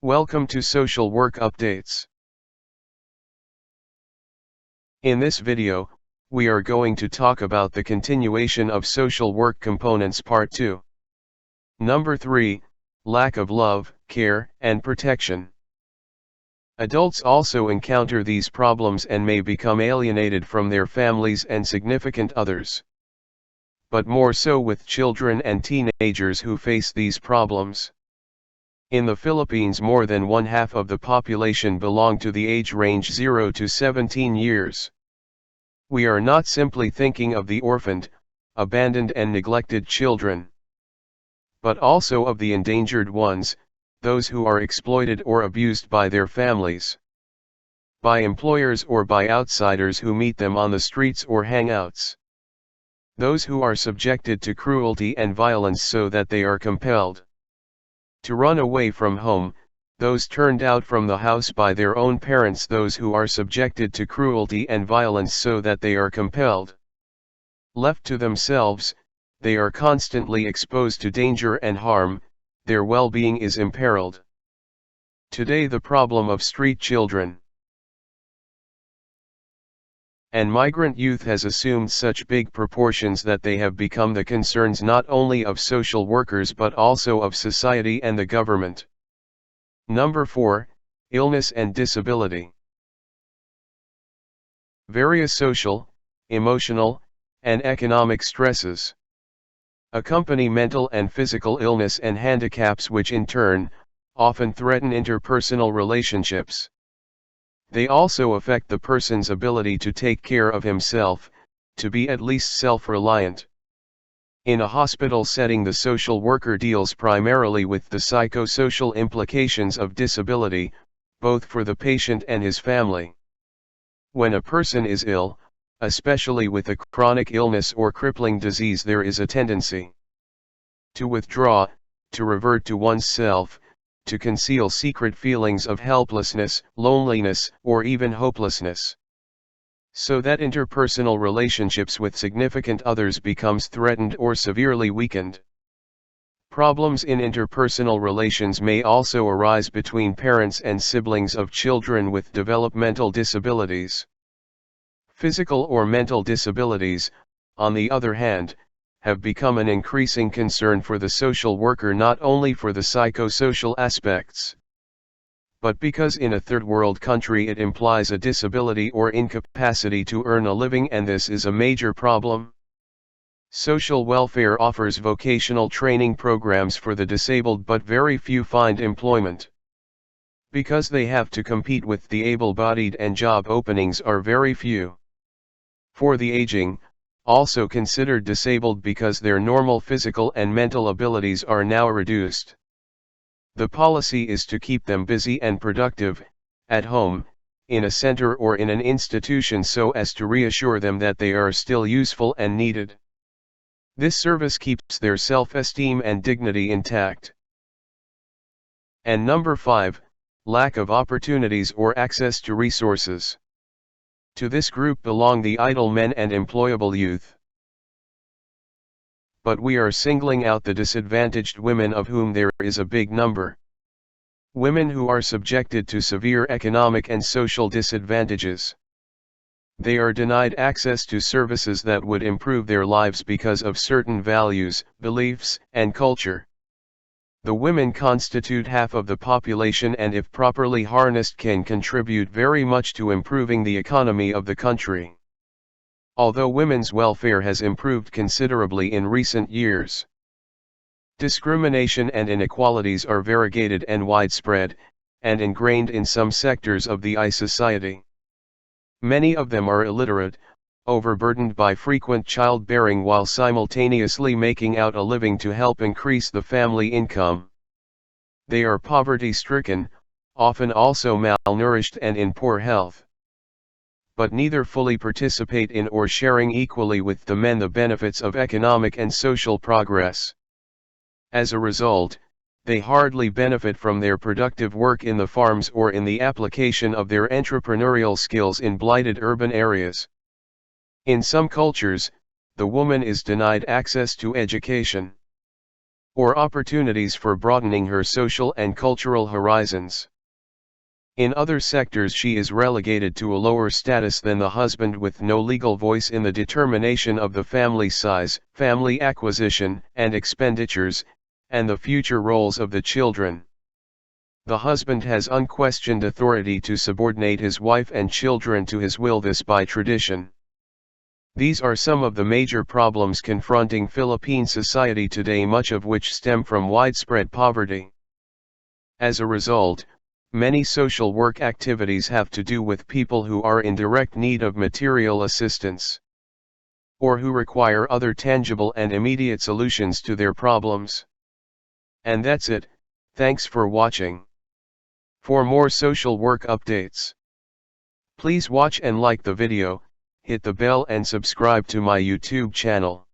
Welcome to Social Work Updates. In this video, we are going to talk about the continuation of social work components part 2. Number 3, lack of love, care, and protection. Adults also encounter these problems and may become alienated from their families and significant others. But more so with children and teenagers who face these problems. In the Philippines, more than one-half of the population belong to the age range 0 to 17 years. We are not simply thinking of the orphaned, abandoned and neglected children, but also of the endangered ones, those who are exploited or abused by their families, by employers or by outsiders who meet them on the streets or hangouts. Those who are subjected to cruelty and violence so that they are compelled to run away from home, those turned out from the house by their own parents, those who are subjected to cruelty and violence so that they are compelled. Left to themselves, they are constantly exposed to danger and harm, their well-being is imperiled. Today the problem of street children and migrant youth has assumed such big proportions that they have become the concerns not only of social workers but also of society and the government. Number 4, illness and disability. Various social, emotional, and economic stresses accompany mental and physical illness and handicaps, which in turn often threaten interpersonal relationships. They also affect the person's ability to take care of himself, to be at least self-reliant. In a hospital setting, the social worker deals primarily with the psychosocial implications of disability, both for the patient and his family. When a person is ill, especially with a chronic illness or crippling disease, there is a tendency to withdraw, to revert to oneself, to conceal secret feelings of helplessness, loneliness, or even hopelessness, so that interpersonal relationships with significant others becomes threatened or severely weakened. Problems in interpersonal relations may also arise between parents and siblings of children with developmental disabilities. Physical or mental disabilities, on the other hand, have become an increasing concern for the social worker, not only for the psychosocial aspects, but because in a third world country it implies a disability or incapacity to earn a living, and this is a major problem. Social welfare offers vocational training programs for the disabled, but very few find employment, because they have to compete with the able-bodied and job openings are very few. For the aging, also considered disabled because their normal physical and mental abilities are now reduced, the policy is to keep them busy and productive, at home, in a center or in an institution, so as to reassure them that they are still useful and needed. This service keeps their self-esteem and dignity intact. And number 5, lack of opportunities or access to resources. To this group belong the idle men and employable youth. But we are singling out the disadvantaged women, of whom there is a big number. Women who are subjected to severe economic and social disadvantages. They are denied access to services that would improve their lives because of certain values, beliefs, and culture. The women constitute half of the population, and if properly harnessed can contribute very much to improving the economy of the country. Although women's welfare has improved considerably in recent years, discrimination and inequalities are variegated and widespread, and ingrained in some sectors of the society. Many of them are illiterate, overburdened by frequent childbearing while simultaneously making out a living to help increase the family income. They are poverty-stricken, often also malnourished and in poor health, but neither fully participate in or sharing equally with the men the benefits of economic and social progress. As a result, they hardly benefit from their productive work in the farms or in the application of their entrepreneurial skills in blighted urban areas. In some cultures, the woman is denied access to education. or opportunities for broadening her social and cultural horizons. In other sectors she is relegated to a lower status than the husband with no legal voice in the determination of the family size, family acquisition and expenditures, and the future roles of the children. The husband has unquestioned authority to subordinate his wife and children to his will, this by tradition. These are some of the major problems confronting Philippine society today, much of which stem from widespread poverty. As a result, many social work activities have to do with people who are in direct need of material assistance, or who require other tangible and immediate solutions to their problems. And that's it, thanks for watching. For more social work updates, please watch and like the video, hit the bell and subscribe to my YouTube channel.